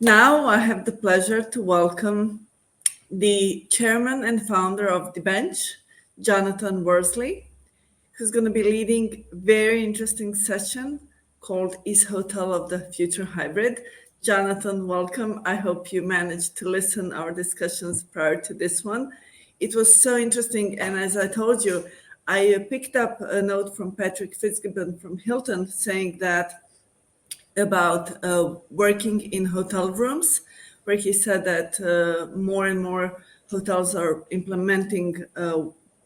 Now I have the pleasure to welcome the chairman and founder of The Bench, Jonathan Worsley, who's going to be leading a very interesting session called Is Hotel of the Future Hybrid? Jonathan, welcome. I hope you managed to listen our discussions prior to this one. It was so interesting, and as I told you, I picked up a note from Patrick Fitzgibbon from Hilton saying that about working in hotel rooms, where he said that more and more hotels are implementing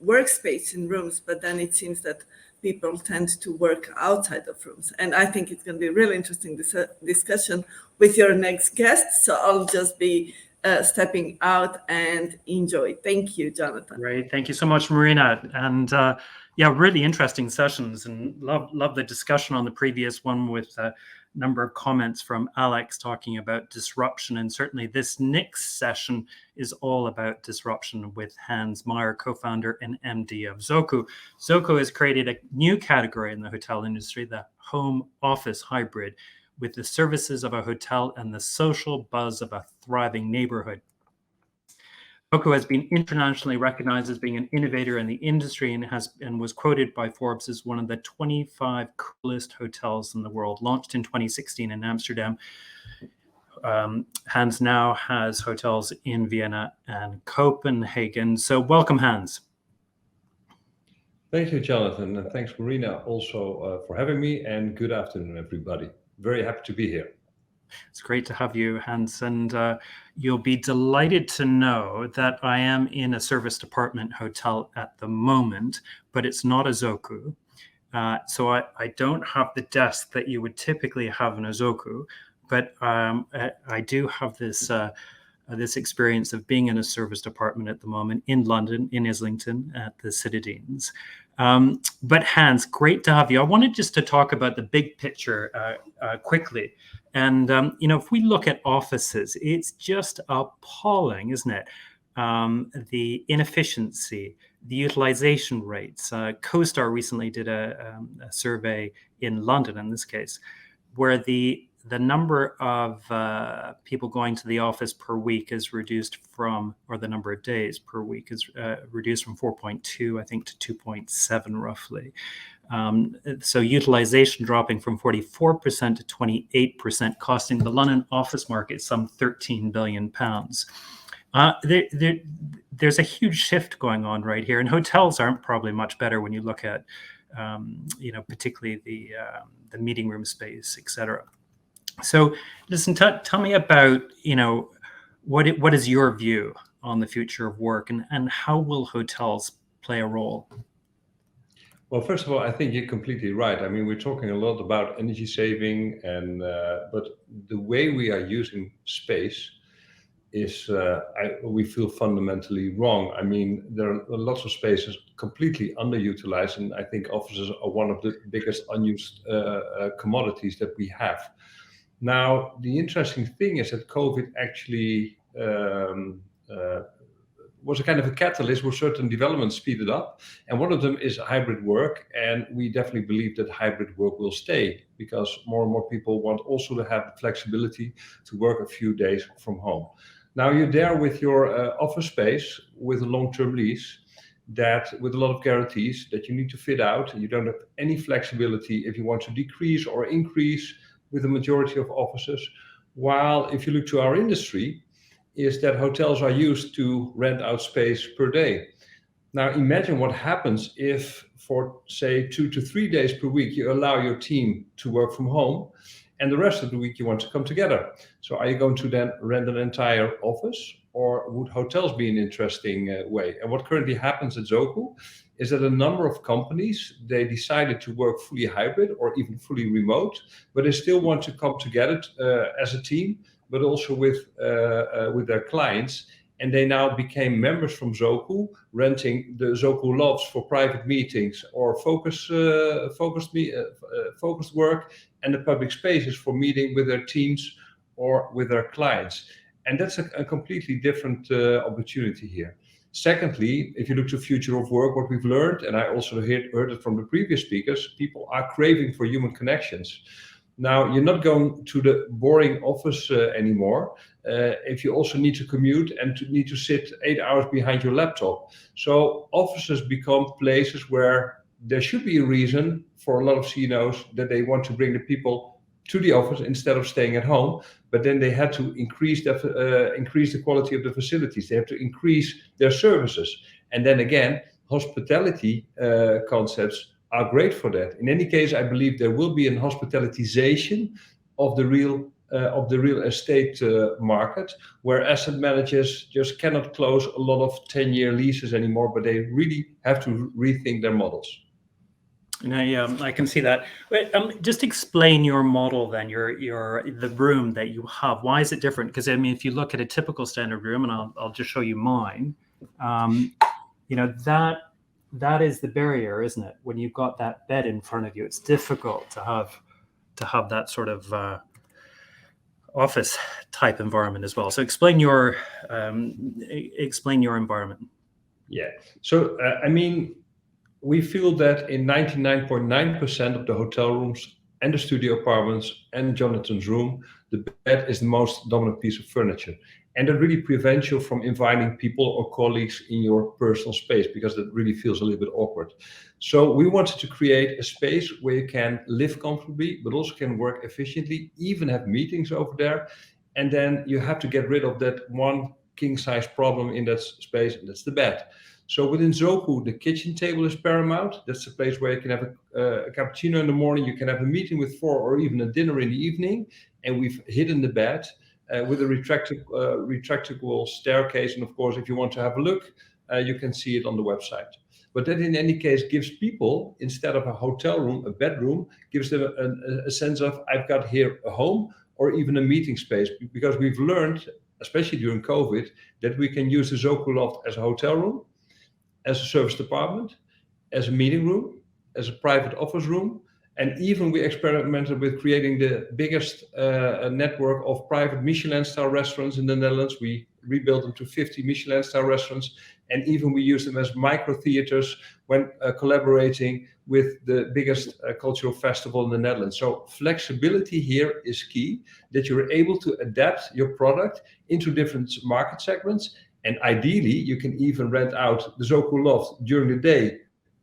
workspace in rooms, but then it seems that people tend to work outside of rooms. And I think it's going to be a really interesting discussion with your next guest. So I'll just be stepping out and enjoy. Thank you, Jonathan. Great. Thank you so much, Marina. And yeah, really interesting sessions, and love the discussion on the previous one with a number of comments from Alex talking about disruption. And certainly this next session is all about disruption with Hans Meyer, co-founder and MD of Zoku. Zoku has created a new category in the hotel industry, the home office hybrid, with the services of a hotel and the social buzz of a thriving neighborhood. Zoku has been internationally recognized as being an innovator in the industry and was quoted by Forbes as one of the 25 coolest hotels in the world. Launched in 2016 in Amsterdam, Hans now has hotels in Vienna and Copenhagen. So welcome, Hans. Thank you, Jonathan, and thanks, Marina, also for having me, and good afternoon, everybody. Very happy to be here. It's great to have you, Hans, and you'll be delighted to know that I am in a service department hotel at the moment, but it's not a Zoku. So I don't have the desk that you would typically have in a Zoku, but I do have this experience of being in a service department at the moment in London, in Islington, at the Citadines. But Hans, great to have you. I wanted just to talk about the big picture quickly. And, if we look at offices, it's just appalling, isn't it? The inefficiency, the utilization rates. CoStar recently did a survey in London, in this case, where the number of people going to the office per week is reduced from, or the number of days per week is reduced from 4.2, I think, to 2.7 roughly. So utilization dropping from 44% to 28%, costing the London office market some £13 billion. There's a huge shift going on right here, and hotels aren't probably much better when you look at, particularly the meeting room space, etc. So, listen, tell me about, what is your view on the future of work, and how will hotels play a role? Well, first of all, I think you're completely right. I mean, we're talking a lot about energy saving, but the way we are using space is, we feel fundamentally wrong. I mean, there are lots of spaces completely underutilized, and I think offices are one of the biggest unused commodities that we have. Now, the interesting thing is that COVID actually was a kind of a catalyst where certain developments speeded up. And one of them is hybrid work. And we definitely believe that hybrid work will stay, because more and more people want also to have the flexibility to work a few days from home. Now you're there with your office space with a long-term lease, that with a lot of guarantees that you need to fit out. You don't have any flexibility if you want to decrease or increase with the majority of offices. While if you look to our industry, is that hotels are used to rent out space per day. Now imagine what happens if for say 2 to 3 days per week, you allow your team to work from home, and the rest of the week you want to come together. So are you going to then rent an entire office, or would hotels be an interesting way? And what currently happens at Zoku is that a number of companies, they decided to work fully hybrid or even fully remote, but they still want to come together as a team, but also with their clients. And they now became members from Zoku, renting the Zoku Lofts for private meetings or focused work, and the public spaces for meeting with their teams or with their clients. And that's a completely different opportunity here. Secondly, if you look to future of work, what we've learned, and I also heard it from the previous speakers, people are craving for human connections. Now, you're not going to the boring office anymore if you also need to commute and need to sit 8 hours behind your laptop. So offices become places where there should be a reason for a lot of CNOs that they want to bring the people to the office instead of staying at home. But then they had to increase the quality of the facilities. They have to increase their services. And then again, hospitality concepts are great for that. In any case, I believe there will be an hospitalization of the real estate market, where asset managers just cannot close a lot of 10-year leases anymore, but they really have to rethink their models. I can see that. But, just explain your model then, the room that you have. Why is it different? Because I mean, if you look at a typical standard room, and I'll just show you mine, that is the barrier, isn't it? When you've got that bed in front of you, it's difficult to have that sort of office type environment as well. So explain your environment. Yeah. So I mean, we feel that in 99.9% of the hotel rooms and the studio apartments and Jonathan's room, the bed is the most dominant piece of furniture. And that really prevents you from inviting people or colleagues in your personal space, because that really feels a little bit awkward. So we wanted to create a space where you can live comfortably, but also can work efficiently, even have meetings over there. And then you have to get rid of that one king size problem in that space, and that's the bed. So within Zoku, the kitchen table is paramount. That's the place where you can have a cappuccino in the morning, you can have a meeting with 4 or even a dinner in the evening. And we've hidden the bed with a retractable staircase. And of course, if you want to have a look, you can see it on the website. But that in any case gives people, instead of a hotel room, a bedroom, gives them a sense of, I've got here a home or even a meeting space. Because we've learned, especially during COVID, that we can use the Zoku Loft as a hotel room, as a service department, as a meeting room, as a private office room. And even we experimented with creating the biggest network of private Michelin-star restaurants in the Netherlands. We rebuilt them to 50 Michelin-star restaurants. And even we use them as micro theaters when collaborating with the biggest cultural festival in the Netherlands. So flexibility here is key, that you're able to adapt your product into different market segments. And ideally, you can even rent out the Zoku Loft during the day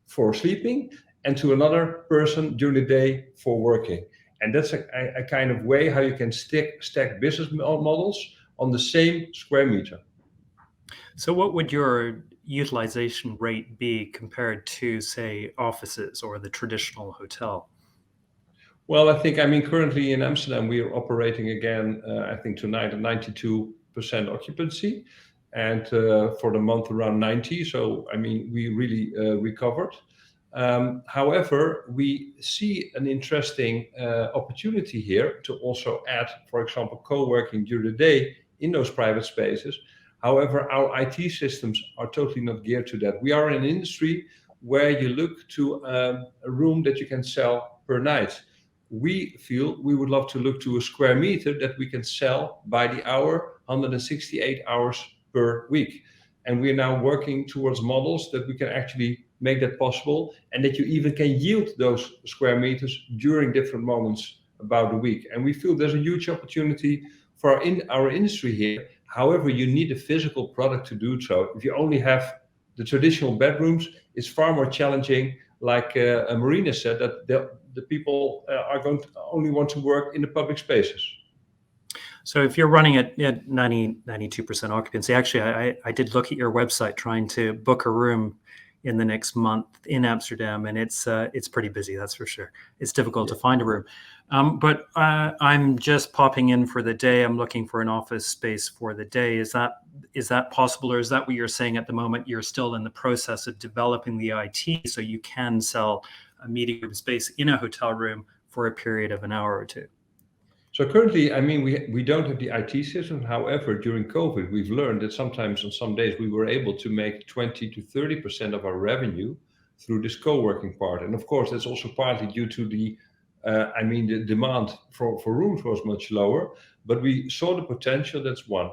for sleeping and to another person during the day for working. And that's a kind of way how you can stack business models on the same square meter. So what would your utilization rate be compared to, say, offices or the traditional hotel? Well, I think, currently in Amsterdam, we are operating again, I think tonight at 92% occupancy. And for the month around 90. So, we really recovered. However, we see an interesting opportunity here to also add, for example, co-working during the day in those private spaces. However, our IT systems are totally not geared to that. We are in an industry where you look to a room that you can sell per night. We feel we would love to look to a square meter that we can sell by the hour, 168 hours per week. And we are now working towards models that we can actually make that possible, and that you even can yield those square meters during different moments about the week. And we feel there's a huge opportunity for our industry here. However, you need a physical product to do so. If you only have the traditional bedrooms, it's far more challenging. Like Marina said, that the people are going to only want to work in the public spaces. So if you're running at 92% occupancy, actually, I did look at your website trying to book a room in the next month in Amsterdam, and it's pretty busy, that's for sure. It's difficult to find a room. But I'm just popping in for the day. I'm looking for an office space for the day. Is that possible, or is that what you're saying at the moment? You're still in the process of developing the IT so you can sell a meeting room space in a hotel room for a period of an hour or two? So currently, we don't have the IT system. However, during COVID, we've learned that sometimes on some days we were able to make 20 to 30% of our revenue through this co-working part. And of course, that's also partly due to the demand for rooms was much lower, but we saw the potential, that's one.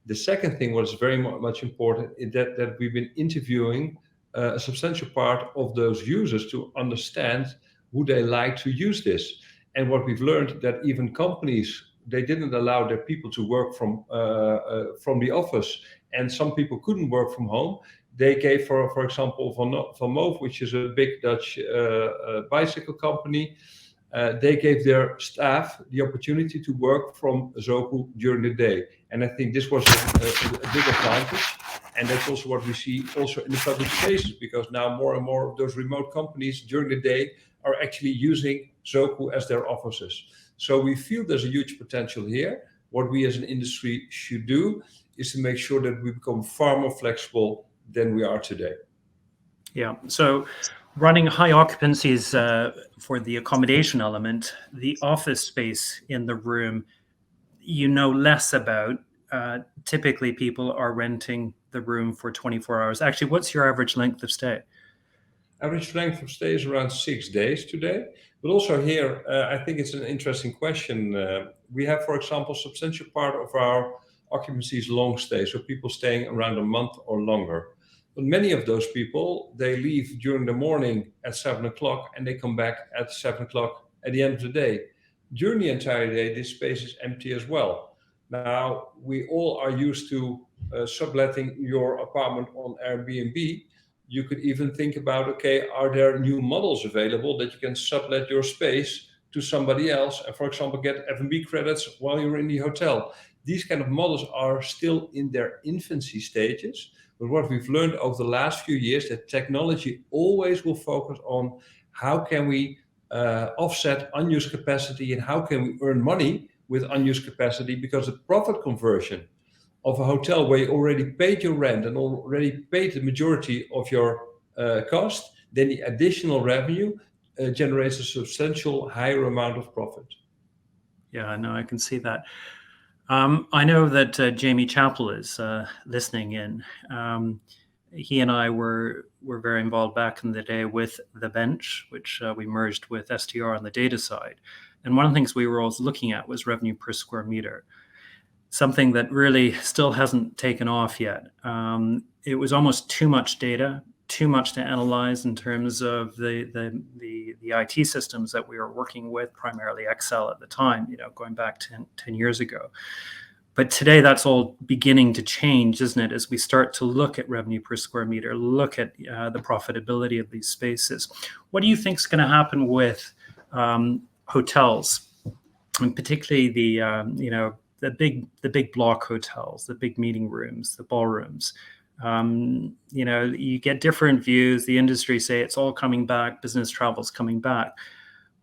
The second thing, what is very much important, is that we've been interviewing a substantial part of those users to understand who they like to use this. And what we've learned, that even companies, they didn't allow their people to work from the office, and some people couldn't work from home. They gave, for example, Van Moof, which is a big Dutch bicycle company, they gave their staff the opportunity to work from Zoku during the day. And I think this was a big advantage. And that's also what we see also in the public spaces, because now more and more of those remote companies during the day are actually using Zoku as their offices. So we feel there's a huge potential here. What we as an industry should do is to make sure that we become far more flexible than we are today. Yeah. So running high occupancies for the accommodation element, the office space in the room, you know less about. Typically, people are renting the room for 24 hours. Actually, what's your average length of stay? Average length of stay is around 6 days today. But also here, I think it's an interesting question. We have, for example, a substantial part of our occupancy is long stay, so people staying around a month or longer. But many of those people, they leave during the morning at 7 o'clock and they come back at 7 o'clock at the end of the day. During the entire day, this space is empty as well. Now, we all are used to subletting your apartment on Airbnb. You could even think about, okay, are there new models available that you can sublet your space to somebody else and, for example, get F&B credits while you're in the hotel? These kind of models are still in their infancy stages. But what we've learned over the last few years, that technology always will focus on how can we offset unused capacity and how can we earn money with unused capacity, because the profit conversion of a hotel where you already paid your rent and already paid the majority of your cost, then the additional revenue generates a substantial higher amount of profit. Yeah, I know, I can see that. I know that Jamie Chappell is listening in. He and I were very involved back in the day with The Bench, which we merged with STR on the data side. And one of the things we were always looking at was revenue per square meter, something that really still hasn't taken off yet. It was almost too much data, too much to analyze in terms of the IT systems that we were working with, primarily Excel at the time, going back 10 years ago. But today that's all beginning to change, isn't it? As we start to look at revenue per square meter, look at the profitability of these spaces. What do you think is going to happen with hotels, and particularly the big block hotels, the big meeting rooms, the ballrooms? You get different views. The industry say it's all coming back, business travel's coming back.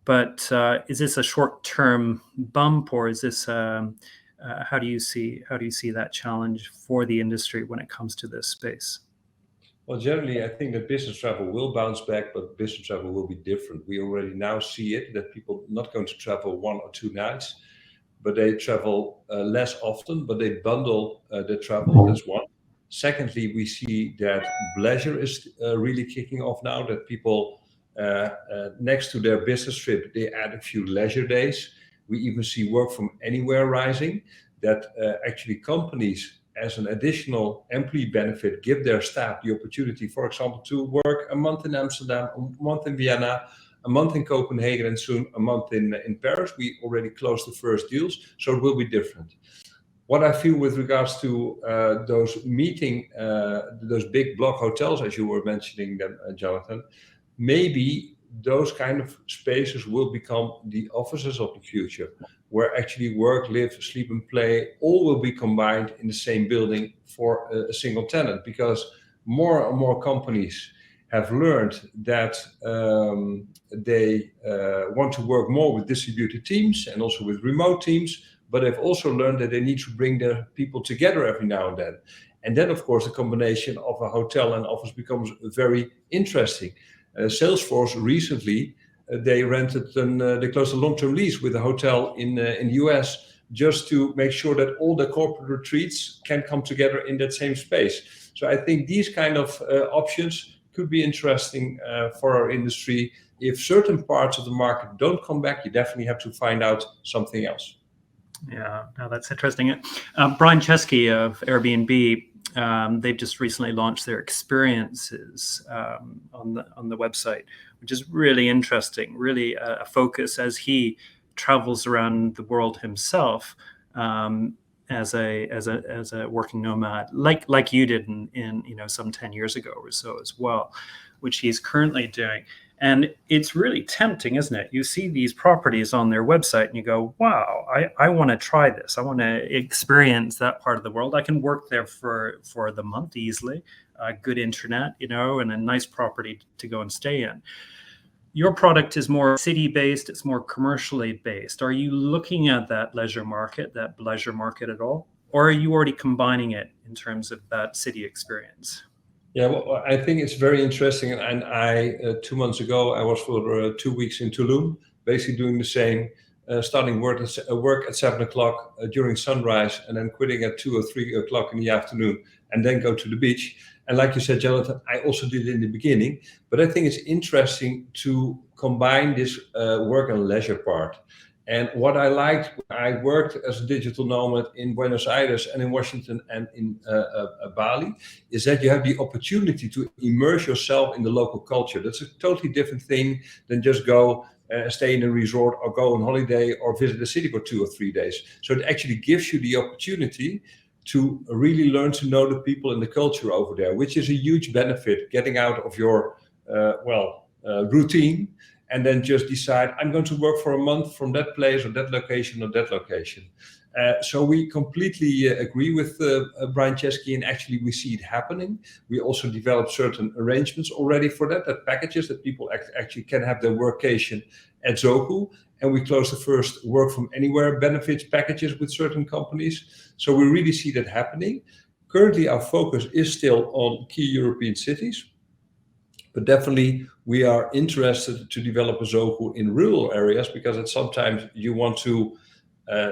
But is this a short-term bump, or is this how do you see that challenge for the industry when it comes to this space? Well, generally, I think that business travel will bounce back, but business travel will be different. We already now see it, that people are not going to travel 1 or 2 nights, but they travel less often, but they bundle the travel. That's one. Secondly, we see that leisure is really kicking off now, that people, next to their business trip, they add a few leisure days. We even see work from anywhere rising, that actually companies, as an additional employee benefit, give their staff the opportunity, for example, to work a month in Amsterdam, a month in Vienna, a month in Copenhagen, and soon a month in Paris. We already closed the first deals, so it will be different. What I feel with regards to those big block hotels, as you were mentioning them, Jonathan, maybe those kind of spaces will become the offices of the future, where actually work, live, sleep, and play all will be combined in the same building for a single tenant, because more and more companies have learned that they want to work more with distributed teams and also with remote teams, but they've also learned that they need to bring their people together every now and then. And then, of course, the combination of a hotel and office becomes very interesting. Salesforce recently, they closed a long-term lease with a hotel in the US, just to make sure that all the corporate retreats can come together in that same space. So I think these kind of options could be interesting for our industry. If certain parts of the market don't come back, you definitely have to find out something else. Yeah, no, that's interesting. Brian Chesky of Airbnb, they've just recently launched their experiences on the website, which is really interesting. Really a focus as he travels around the world himself as a working nomad, like you did in some 10 years ago or so as well, which he's currently doing. And it's really tempting, isn't it? You see these properties on their website and you go, wow, I want to try this. I want to experience that part of the world. I can work there for the month easily, good internet, and a nice property to go and stay in. Your product is more city-based. It's more commercially based. Are you looking at that leisure market at all? Or are you already combining it in terms of that city experience? Yeah, well, I think it's very interesting. And I 2 months ago, I was for 2 weeks in Tulum, basically doing the same, starting work at 7 o'clock during sunrise, and then quitting at 2 or 3 o'clock in the afternoon, and then go to the beach. And like you said, Jonathan, I also did it in the beginning, but I think it's interesting to combine this work and leisure part. And what I liked, I worked as a digital nomad in Buenos Aires and in Washington and in Bali, is that you have the opportunity to immerse yourself in the local culture. That's a totally different thing than just go stay in a resort or go on holiday or visit a city for 2 or 3 days. So it actually gives you the opportunity to really learn to know the people and the culture over there, which is a huge benefit, getting out of your routine, and then just decide, I'm going to work for a month from that place or that location or that location. So we completely agree with Brian Chesky, and actually we see it happening. We also developed certain arrangements already for that packages that people actually can have their workation at Zoku. And we closed the first work from anywhere benefits packages with certain companies. So we really see that happening. Currently, our focus is still on key European cities. But definitely, we are interested to develop a Zoku in rural areas, because sometimes you want to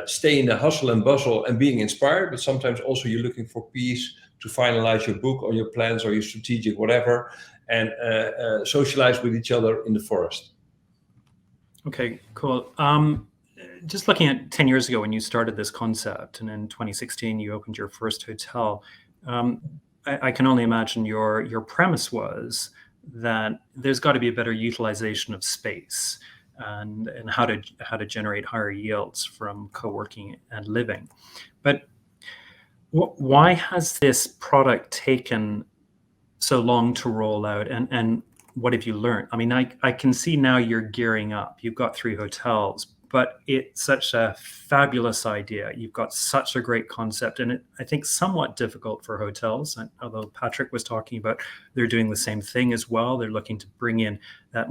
stay in the hustle and bustle and being inspired, but sometimes also you're looking for peace to finalize your book or your plans or your strategic whatever, and socialize with each other in the forest. Okay, cool. Just looking at 10 years ago when you started this concept, and in 2016 you opened your first hotel, I can only imagine your premise was that there's got to be a better utilization of space and how to generate higher yields from co-working and living. But why has this product taken so long to roll out, and what have you learned? I mean, I can see now you're gearing up. You've got 3 hotels, but it's such a fabulous idea. You've got such a great concept, and I think somewhat difficult for hotels. And although Patrick was talking about they're doing the same thing as well, they're looking to bring in that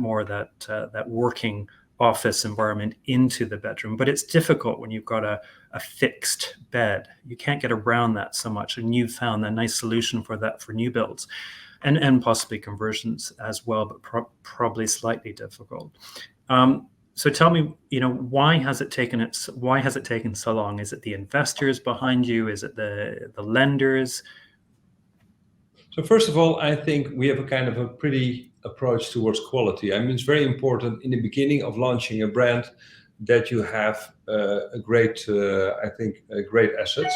working office environment into the bedroom. But it's difficult when you've got a fixed bed. You can't get around that so much, and you've found a nice solution for that for new builds. And possibly conversions as well, but probably slightly difficult. So tell me, why has it taken so long? Is it the investors behind you? Is it the lenders? So first of all, I think we have a kind of a pretty approach towards quality. I mean, it's very important in the beginning of launching a brand that you have great assets.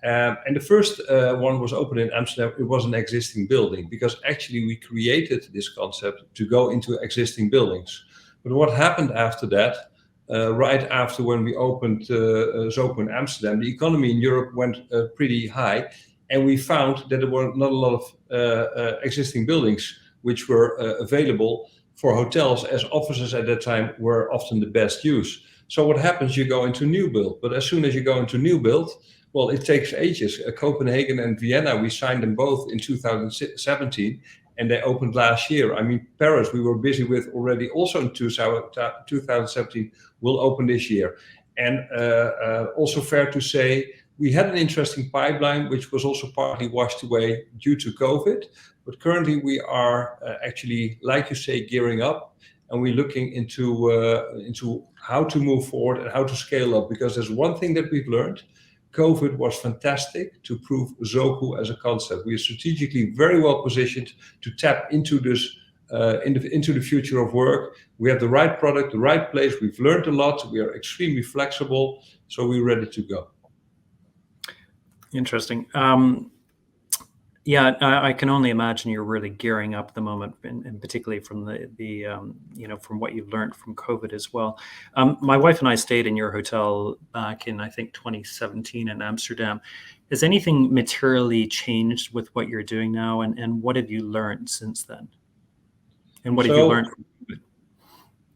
And the first one was opened in Amsterdam. It was an existing building, because actually we created this concept to go into existing buildings. But what happened after that, right after when we opened Zoku in Amsterdam, the economy in Europe went pretty high, and we found that there were not a lot of existing buildings which were available for hotels, as offices at that time were often the best use. So what happens, you go into new build, but as soon as you go into new build, well, it takes ages. Copenhagen and Vienna, we signed them both in 2017, and they opened last year. I mean, Paris, we were busy with already also in 2017, will open this year. And also fair to say, we had an interesting pipeline, which was also partly washed away due to COVID. But currently we are actually, like you say, gearing up, and we're looking into how to move forward and how to scale up. Because there's one thing that we've learned: COVID was fantastic to prove Zoku as a concept. We are strategically very well positioned to tap into this into the future of work. We have the right product, the right place. We've learned a lot. We are extremely flexible, so we're ready to go. Interesting. Yeah, I can only imagine you're really gearing up at the moment, and particularly from from what you've learned from COVID as well. My wife and I stayed in your hotel back in, I think, 2017 in Amsterdam. Has anything materially changed with what you're doing now, and what have you learned since then? And what have you learned from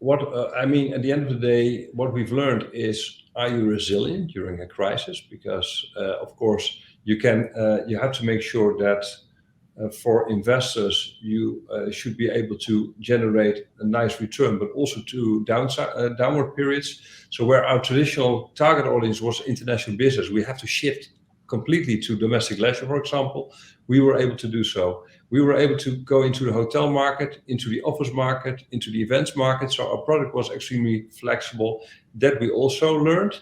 COVID? At the end of the day, what we've learned is, are you resilient during a crisis? Because of course, you have to make sure that for investors, you should be able to generate a nice return, but also to downward periods. So where our traditional target audience was international business, we have to shift completely to domestic leisure, for example. We were able to do so. We were able to go into the hotel market, into the office market, into the events market. So our product was extremely flexible. That we also learned.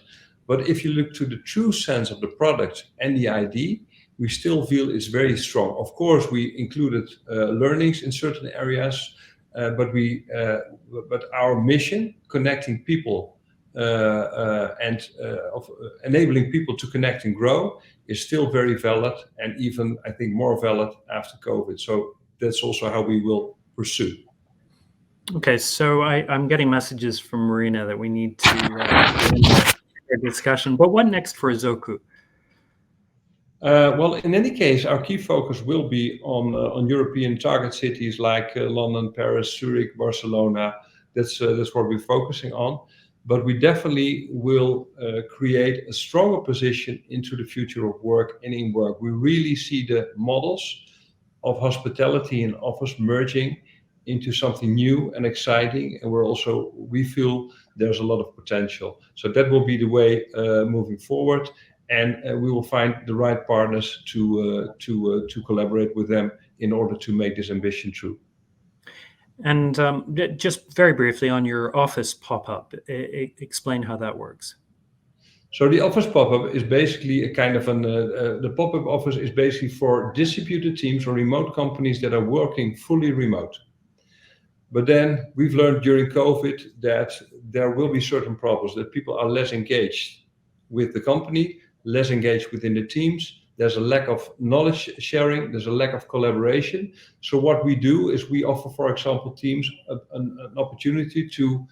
But if you look to the true sense of the product and the ID, we still feel it's very strong. Of course, we included learnings in certain areas, but our mission, connecting people of enabling people to connect and grow, is still very valid, and even, I think, more valid after COVID. So that's also how we will pursue. Okay, so I'm getting messages from Marina that we need to have a discussion. But what next for Zoku? Well, in any case, our key focus will be on European target cities like London, Paris, Zurich, Barcelona. That's what we're focusing on. But we definitely will create a stronger position into the future of work and in work. We really see the models of hospitality and office merging into something new and exciting, and we feel there's a lot of potential. So that will be the way moving forward, and we will find the right partners to collaborate with them in order to make this ambition true. And just very briefly on your office pop-up, explain how that works. So the office pop-up is basically a kind of the pop-up office is basically for distributed teams or remote companies that are working fully remote. But then we've learned during COVID that there will be certain problems, that people are less engaged with the company, less engaged within the teams. There's a lack of knowledge sharing. There's a lack of collaboration. So what we do is we offer, for example, teams an opportunity to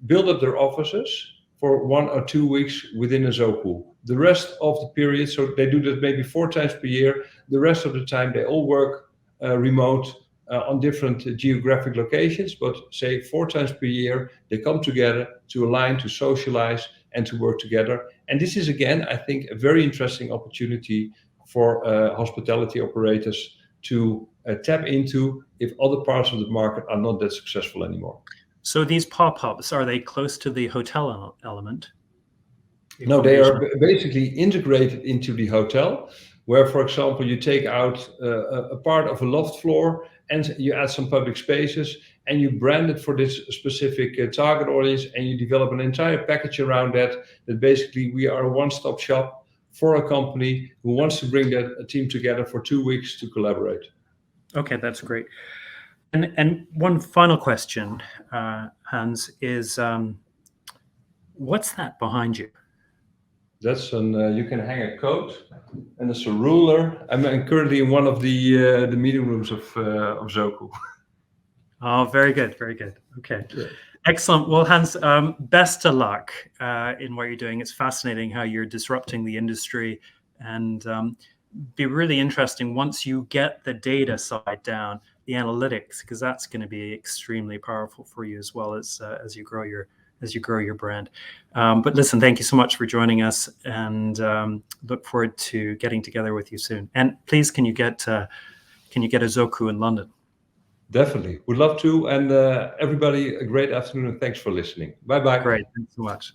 build up their offices for 1 or 2 weeks within a Zoku. The rest of the period, so they do that maybe 4 times per year. The rest of the time, they all work remote on different geographic locations, but say 4 times per year, they come together to align, to socialize, and to work together. And this is, again, I think, a very interesting opportunity for hospitality operators to tap into if other parts of the market are not that successful anymore. So these pop-ups, are they close to the hotel element? No, they are basically integrated into the hotel, where, for example, you take out a part of a loft floor and you add some public spaces and you brand it for this specific target audience, and you develop an entire package around that basically we are a one-stop shop for a company who wants to bring a team together for 2 weeks to collaborate. Okay, that's great. And one final question, Hans, is what's that behind you? That's you can hang a coat, and it's a ruler. I'm currently in one of the meeting rooms of Zoku. Oh, very good, very good. Okay, Yeah. Excellent. Well, Hans, best of luck in what you're doing. It's fascinating how you're disrupting the industry, and be really interesting once you get the data side down, the analytics, because that's going to be extremely powerful for you as well as you grow your brand. But listen, thank you so much for joining us, and look forward to getting together with you soon. And please, can you get a Zoku in London? Definitely, would love to. And everybody, a great afternoon, and thanks for listening. Bye bye. Great, thanks so much.